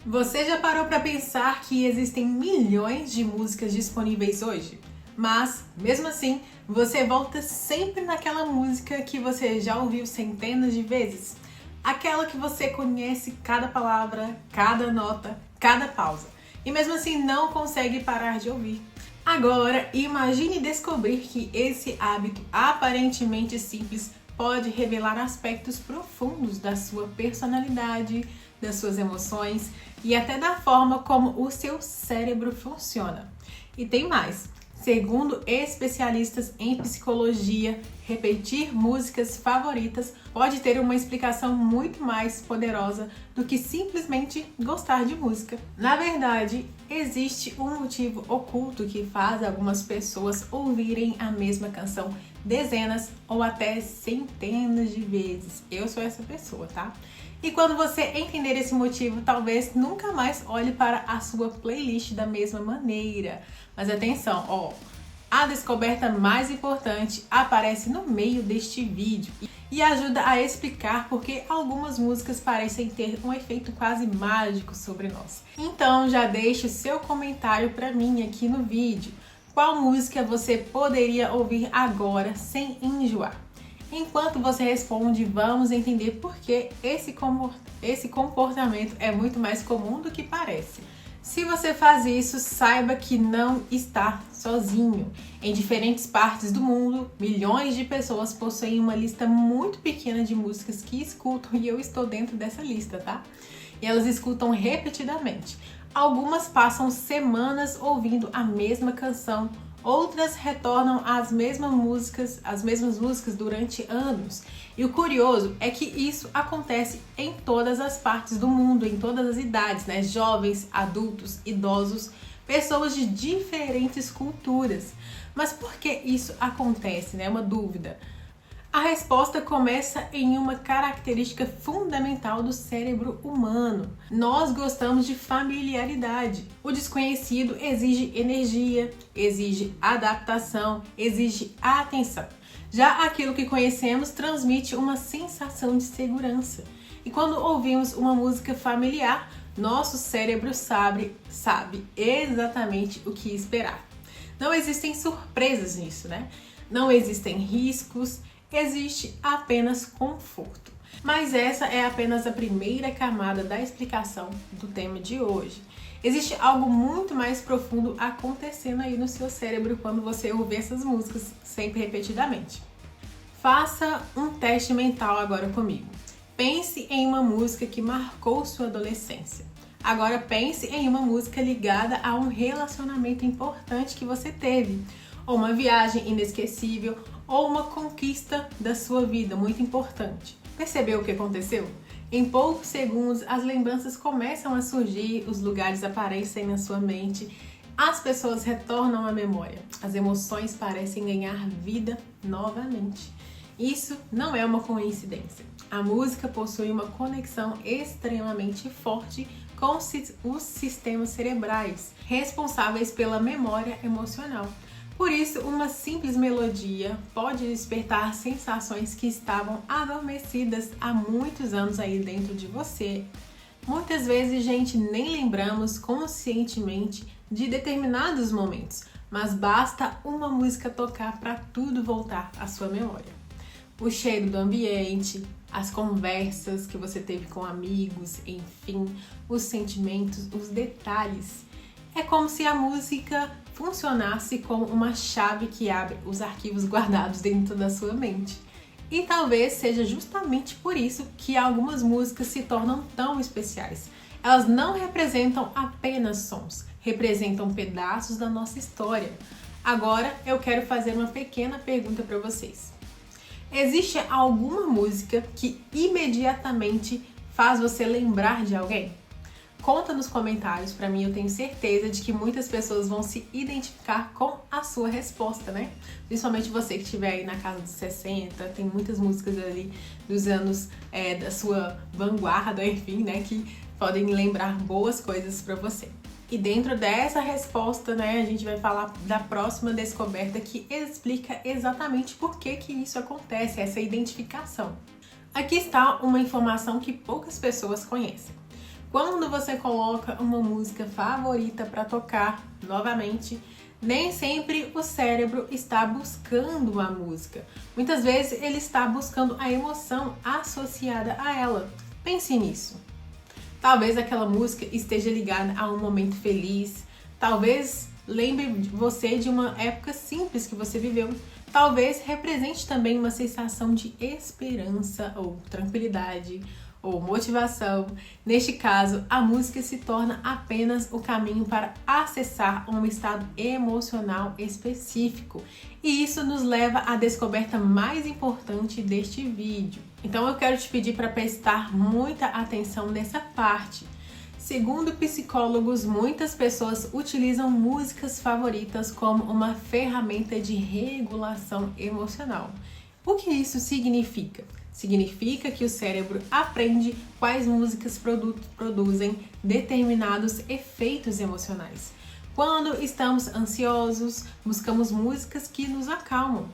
Você já parou para pensar que existem milhões de músicas disponíveis hoje? Mas, mesmo assim, você volta sempre naquela música que você já ouviu centenas de vezes? Aquela que você conhece cada palavra, cada nota, cada pausa. E mesmo assim não consegue parar de ouvir. Agora, imagine descobrir que esse hábito aparentemente simples pode revelar aspectos profundos da sua personalidade, das suas emoções e até da forma como o seu cérebro funciona. E tem mais. Segundo especialistas em psicologia, repetir músicas favoritas pode ter uma explicação muito mais poderosa do que simplesmente gostar de música. Na verdade, existe um motivo oculto que faz algumas pessoas ouvirem a mesma canção dezenas ou até centenas de vezes. Eu sou essa pessoa, tá? E quando você entender esse motivo, talvez nunca mais olhe para a sua playlist da mesma maneira. Mas atenção, ó, a descoberta mais importante aparece no meio deste vídeo e ajuda a explicar por que algumas músicas parecem ter um efeito quase mágico sobre nós. Então já deixe o seu comentário para mim aqui no vídeo. Qual música você poderia ouvir agora sem enjoar? Enquanto você responde, vamos entender por que esse comportamento é muito mais comum do que parece. Se você faz isso, saiba que não está sozinho. Em diferentes partes do mundo, milhões de pessoas possuem uma lista muito pequena de músicas que escutam, e eu estou dentro dessa lista, tá? E elas escutam repetidamente. Algumas passam semanas ouvindo a mesma canção. Outras retornam às mesmas músicas durante anos. E o curioso é que isso acontece em todas as partes do mundo, em todas as idades, né? Jovens, adultos, idosos, pessoas de diferentes culturas. Mas por que isso acontece, né? É uma dúvida. A resposta começa em uma característica fundamental do cérebro humano. Nós gostamos de familiaridade. O desconhecido exige energia, exige adaptação, exige atenção. Já aquilo que conhecemos transmite uma sensação de segurança. E quando ouvimos uma música familiar, nosso cérebro sabe exatamente o que esperar. Não existem surpresas nisso, né? Não existem riscos. Existe apenas conforto. Mas essa é apenas a primeira camada da explicação do tema de hoje. Existe algo muito mais profundo acontecendo aí no seu cérebro quando você ouve essas músicas sempre repetidamente. Faça um teste mental agora comigo. Pense em uma música que marcou sua adolescência. Agora pense em uma música ligada a um relacionamento importante que você teve, ou uma viagem inesquecível, ou uma conquista da sua vida muito importante. Percebeu o que aconteceu? Em poucos segundos, as lembranças começam a surgir, os lugares aparecem na sua mente, as pessoas retornam à memória, as emoções parecem ganhar vida novamente. Isso não é uma coincidência. A música possui uma conexão extremamente forte com os sistemas cerebrais, responsáveis pela memória emocional. Por isso, uma simples melodia pode despertar sensações que estavam adormecidas há muitos anos aí dentro de você. Muitas vezes, gente, nem lembramos conscientemente de determinados momentos, mas basta uma música tocar para tudo voltar à sua memória. O cheiro do ambiente, as conversas que você teve com amigos, enfim, os sentimentos, os detalhes. É como se a música funcionasse como uma chave que abre os arquivos guardados dentro da sua mente. E talvez seja justamente por isso que algumas músicas se tornam tão especiais. Elas não representam apenas sons, representam pedaços da nossa história. Agora eu quero fazer uma pequena pergunta para vocês. Existe alguma música que imediatamente faz você lembrar de alguém? Conta nos comentários, para mim eu tenho certeza de que muitas pessoas vão se identificar com a sua resposta, né? Principalmente você que estiver aí na casa dos 60, tem muitas músicas ali dos anos da sua vanguarda, enfim, né? Que podem lembrar boas coisas para você. E dentro dessa resposta, né, a gente vai falar da próxima descoberta que explica exatamente por que isso acontece, essa identificação. Aqui está uma informação que poucas pessoas conhecem. Quando você coloca uma música favorita para tocar novamente, nem sempre o cérebro está buscando a música. Muitas vezes ele está buscando a emoção associada a ela. Pense nisso. Talvez aquela música esteja ligada a um momento feliz, talvez lembre você de uma época simples que você viveu, talvez represente também uma sensação de esperança ou tranquilidade ou motivação. Neste caso, a música se torna apenas o caminho para acessar um estado emocional específico. E isso nos leva à descoberta mais importante deste vídeo. Então eu quero te pedir para prestar muita atenção nessa parte. Segundo psicólogos, muitas pessoas utilizam músicas favoritas como uma ferramenta de regulação emocional. O que isso significa? Significa que o cérebro aprende quais músicas produzem determinados efeitos emocionais. Quando estamos ansiosos, buscamos músicas que nos acalmam.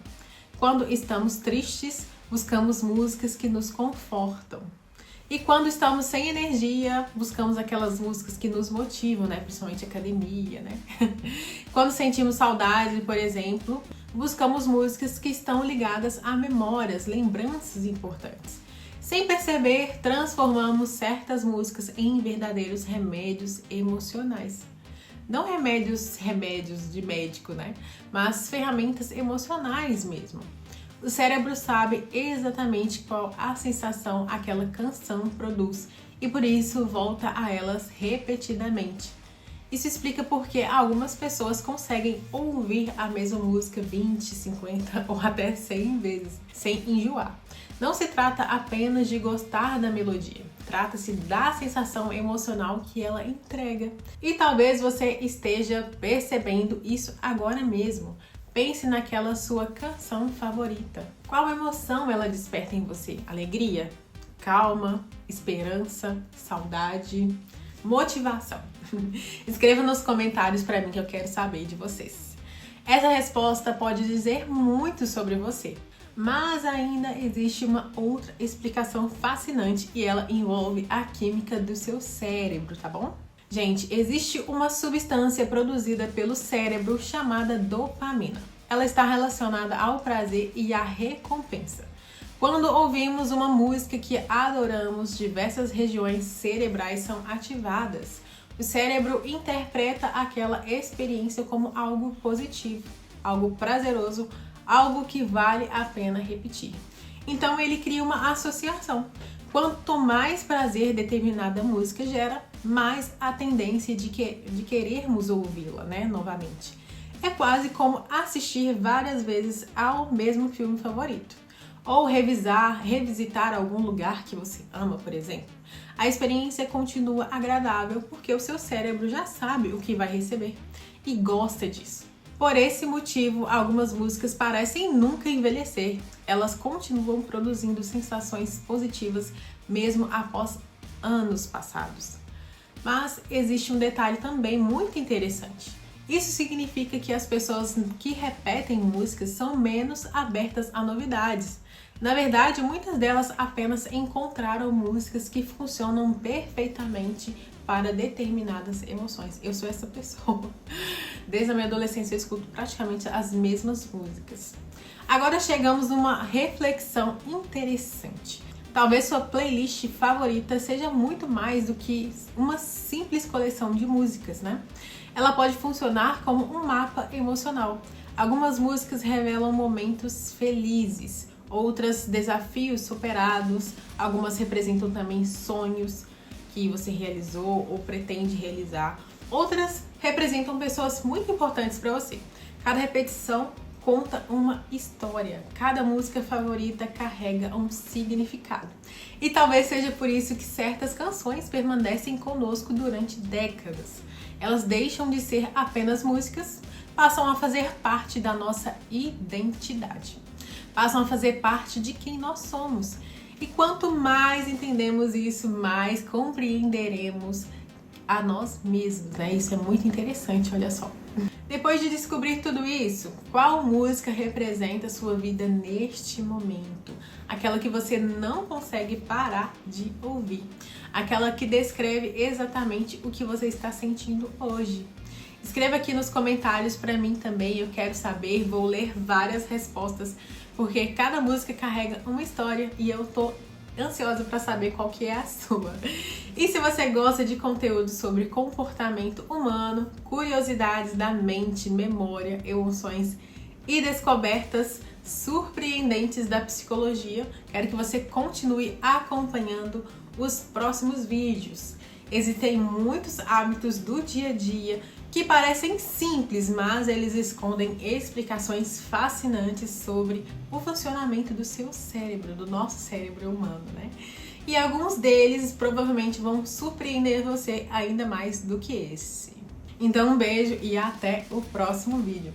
Quando estamos tristes, buscamos músicas que nos confortam. E quando estamos sem energia, buscamos aquelas músicas que nos motivam, né? Principalmente academia, né? Quando sentimos saudade, por exemplo, buscamos músicas que estão ligadas a memórias, lembranças importantes. Sem perceber, transformamos certas músicas em verdadeiros remédios emocionais. Não remédios de médico, né? Mas ferramentas emocionais mesmo. O cérebro sabe exatamente qual a sensação aquela canção produz e por isso volta a elas repetidamente. Isso explica porque algumas pessoas conseguem ouvir a mesma música 20, 50 ou até 100 vezes, sem enjoar. Não se trata apenas de gostar da melodia, trata-se da sensação emocional que ela entrega. E talvez você esteja percebendo isso agora mesmo. Pense naquela sua canção favorita. Qual emoção ela desperta em você? Alegria? Calma? Esperança? Saudade? Motivação? Escreva nos comentários para mim que eu quero saber de vocês. Essa resposta pode dizer muito sobre você, mas ainda existe uma outra explicação fascinante e ela envolve a química do seu cérebro, tá bom? Gente, existe uma substância produzida pelo cérebro chamada dopamina. Ela está relacionada ao prazer e à recompensa. Quando ouvimos uma música que adoramos, diversas regiões cerebrais são ativadas. O cérebro interpreta aquela experiência como algo positivo, algo prazeroso, algo que vale a pena repetir. Então ele cria uma associação. Quanto mais prazer determinada música gera, mais a tendência de querermos ouvi-la, né, novamente. É quase como assistir várias vezes ao mesmo filme favorito. Ou revisitar algum lugar que você ama, por exemplo. A experiência continua agradável porque o seu cérebro já sabe o que vai receber e gosta disso. Por esse motivo, algumas músicas parecem nunca envelhecer. Elas continuam produzindo sensações positivas mesmo após anos passados. Mas existe um detalhe também muito interessante. Isso significa que as pessoas que repetem músicas são menos abertas a novidades. Na verdade, muitas delas apenas encontraram músicas que funcionam perfeitamente para determinadas emoções. Eu sou essa pessoa. Desde a minha adolescência eu escuto praticamente as mesmas músicas. Agora chegamos numa reflexão interessante. Talvez sua playlist favorita seja muito mais do que uma simples coleção de músicas, né? Ela pode funcionar como um mapa emocional. Algumas músicas revelam momentos felizes, outras desafios superados, algumas representam também sonhos que você realizou ou pretende realizar, outras representam pessoas muito importantes para você. Cada repetição conta uma história, cada música favorita carrega um significado. E talvez seja por isso que certas canções permanecem conosco durante décadas. Elas deixam de ser apenas músicas, passam a fazer parte da nossa identidade. Passam a fazer parte de quem nós somos. E quanto mais entendemos isso, mais compreenderemos a nós mesmos, né? Isso é muito interessante, olha só. Depois de descobrir tudo isso, qual música representa a sua vida neste momento? Aquela que você não consegue parar de ouvir. Aquela que descreve exatamente o que você está sentindo hoje. Escreva aqui nos comentários para mim também, eu quero saber, vou ler várias respostas, porque cada música carrega uma história e eu tô ansiosa para saber qual que é a sua. E se você gosta de conteúdo sobre comportamento humano, curiosidades da mente, memória, emoções e descobertas surpreendentes da psicologia, quero que você continue acompanhando os próximos vídeos. Existem muitos hábitos do dia a dia que parecem simples, mas eles escondem explicações fascinantes sobre o funcionamento do seu cérebro, do nosso cérebro humano, né? E alguns deles provavelmente vão surpreender você ainda mais do que esse. Então um beijo e até o próximo vídeo.